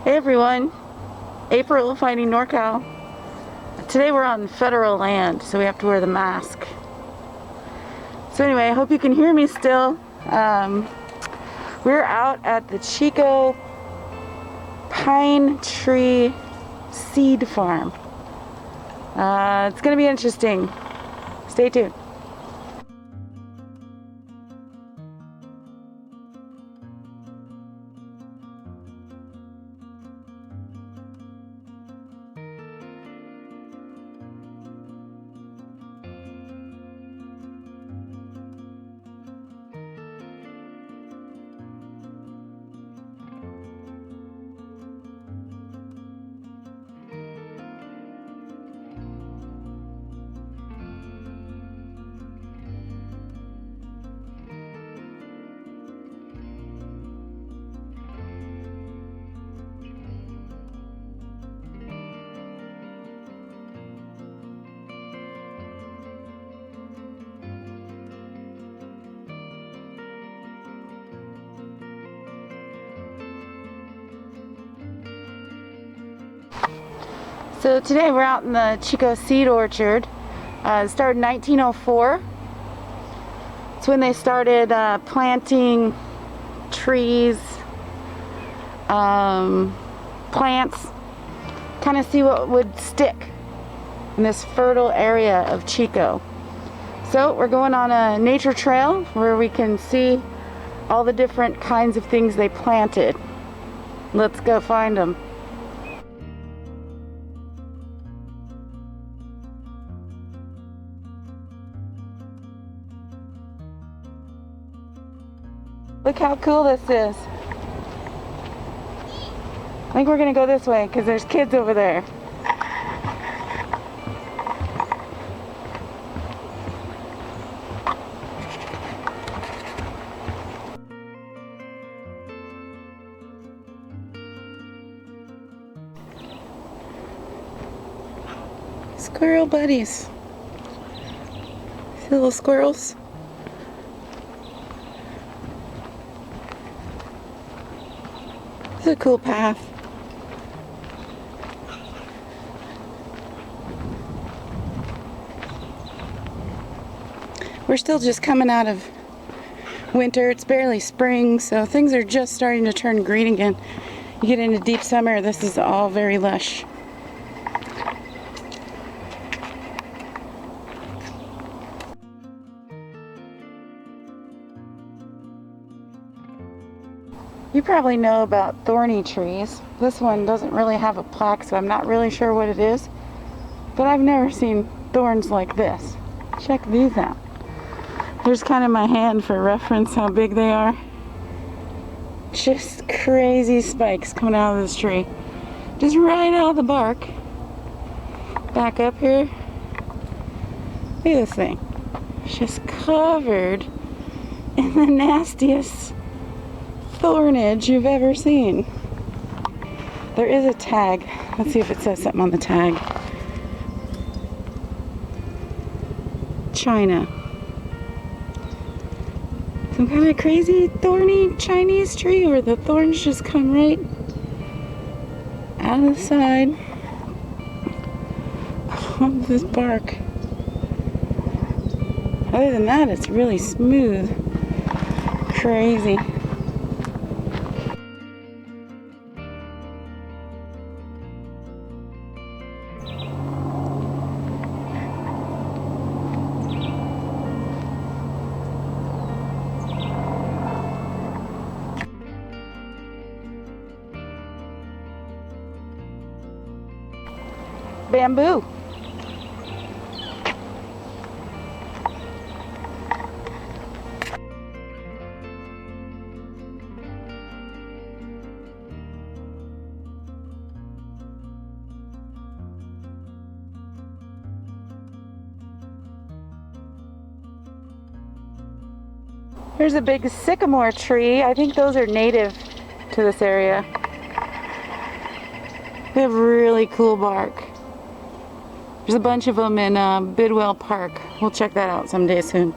Hey everyone, April fighting NorCal. Today we're on federal land, so we have to wear the mask. So anyway, I hope you can hear me still. We're out at the Chico Pine Tree Seed Farm. It's going to be interesting. Stay tuned. So today we're out in the Chico Seed Orchard. It started in 1904. It's when they started planting trees, plants, kind of see what would stick in this fertile area of Chico. So we're going on a nature trail where we can see all the different kinds of things they planted. Let's go find them. Look how cool this is. I think we're gonna go this way because there's kids over there. Squirrel buddies. See the little squirrels? This is a cool path. We're still just coming out of winter. It's barely spring, so things are just starting to turn green again. You get into deep summer, this is all very lush. You probably know about thorny trees. This one doesn't really have a plaque, so I'm not really sure what it is. But I've never seen thorns like this. Check these out. Here's kind of my hand for reference how big they are. Just crazy spikes coming out of this tree. Just right out of the bark. Back up here. Look at this thing. It's just covered in the nastiest thornage you've ever seen. There is a tag. Let's see if it says something on the tag. China. Some kind of crazy thorny Chinese tree where the thorns just come right out of the side of this bark. Other than that, it's really smooth. Crazy. Bamboo. Here's a big sycamore tree. I think those are native to this area. They have really cool bark. There's a bunch of them in Bidwell Park. We'll check that out someday soon.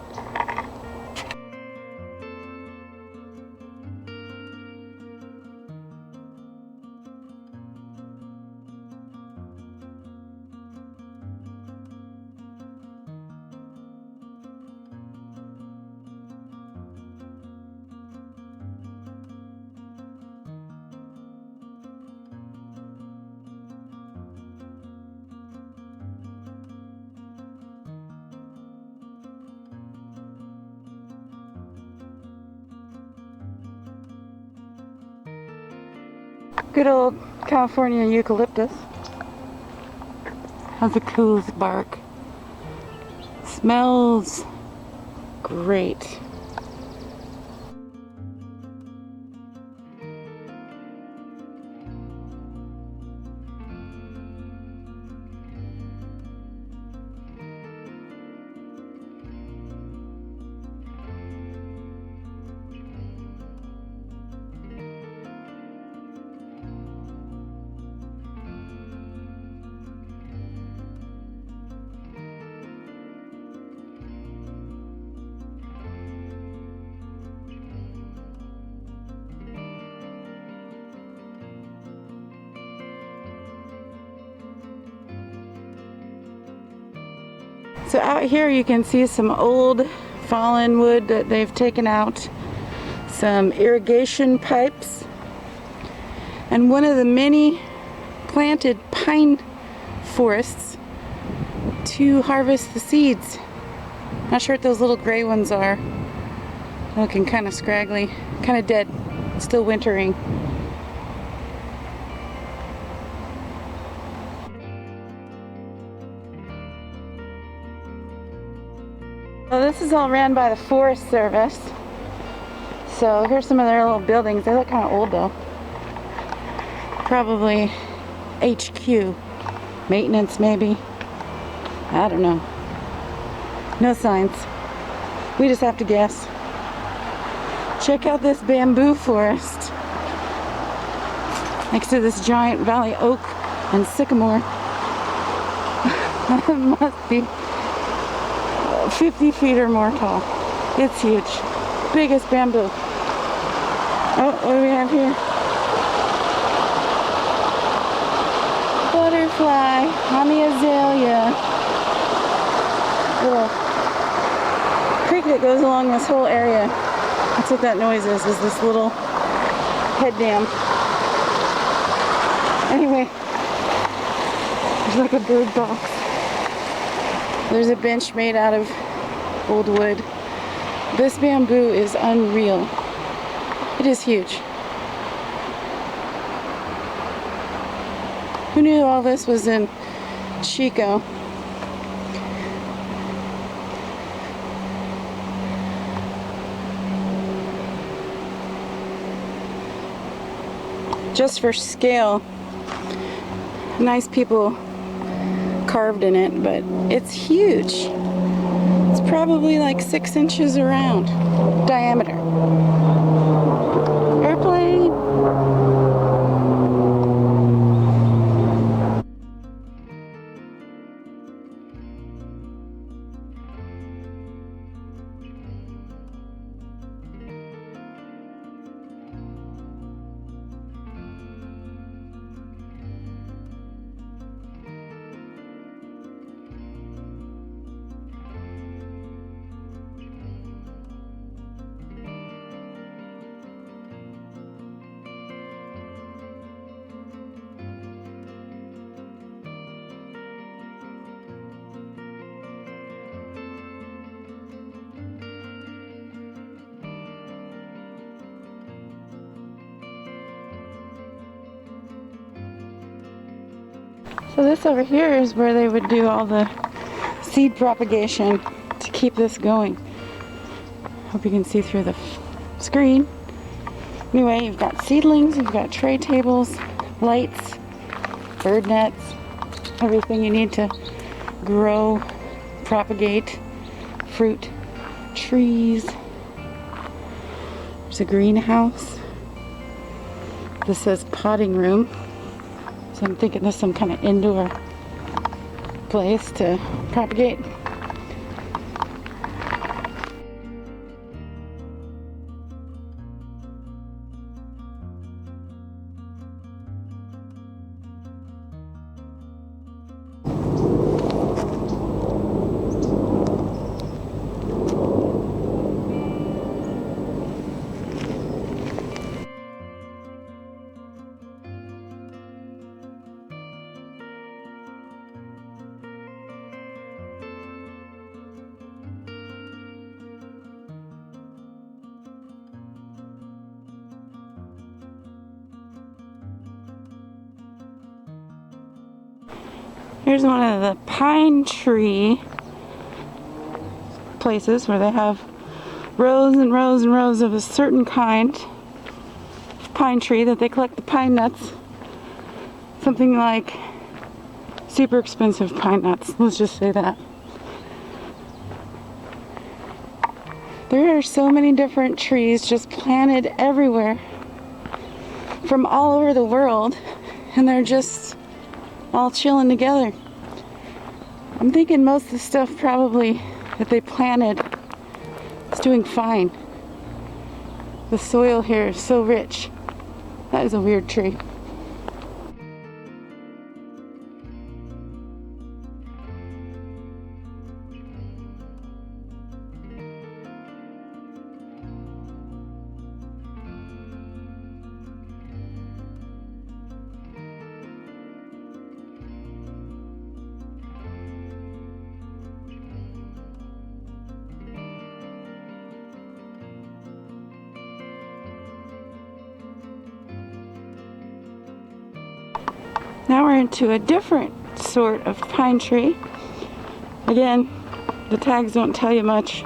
Good old California eucalyptus. Has the coolest bark. Smells great. So out here you can see some old fallen wood that they've taken out, some irrigation pipes, and one of the many planted pine forests to harvest the seeds. Not sure what those little gray ones are. Looking kind of scraggly, kind of dead, still wintering. Well, this is all ran by the Forest Service. So here's some of their little buildings. They look kind of old though. Probably HQ. Maintenance maybe. I don't know. No signs. We just have to guess. Check out this bamboo forest next to this giant valley oak and sycamore. It must be 50 feet or more tall. It's huge. Biggest bamboo. Oh, what do we have here? Butterfly on the azalea. Little creek that goes along this whole area. That's what that noise is this little head dam. Anyway, there's like a bird box. There's a bench made out of old wood. This bamboo is unreal. It is huge. Who knew all this was in Chico? Just for scale, nice people carved in it, but it's huge. It's probably like 6 inches around diameter. Airplane. So this over here is where they would do all the seed propagation to keep this going. Hope you can see through the screen. Anyway, you've got seedlings, you've got tray tables, lights, bird nets, everything you need to grow, propagate fruit, trees. There's a greenhouse. This says potting room. So I'm thinking this is some kind of indoor place to propagate. Here's one of the pine tree places where they have rows and rows and rows of a certain kind of pine tree that they collect the pine nuts. Something like super expensive pine nuts, let's just say that. There are so many different trees just planted everywhere from all over the world, and they're just all chilling together. I'm thinking most of the stuff probably that they planted is doing fine. The soil here is so rich. That is a weird tree. Now we're into a different sort of pine tree. Again, the tags don't tell you much.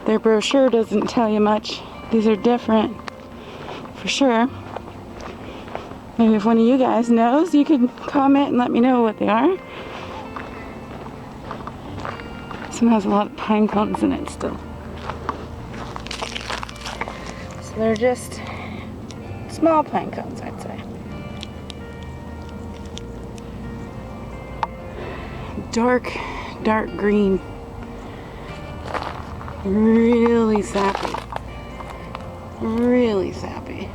Their brochure doesn't tell you much. These are different, for sure. Maybe if one of you guys knows, you could comment and let me know what they are. This one has a lot of pine cones in it still. So they're just small pine cones, I'd say. Dark green. Really sappy. Really sappy.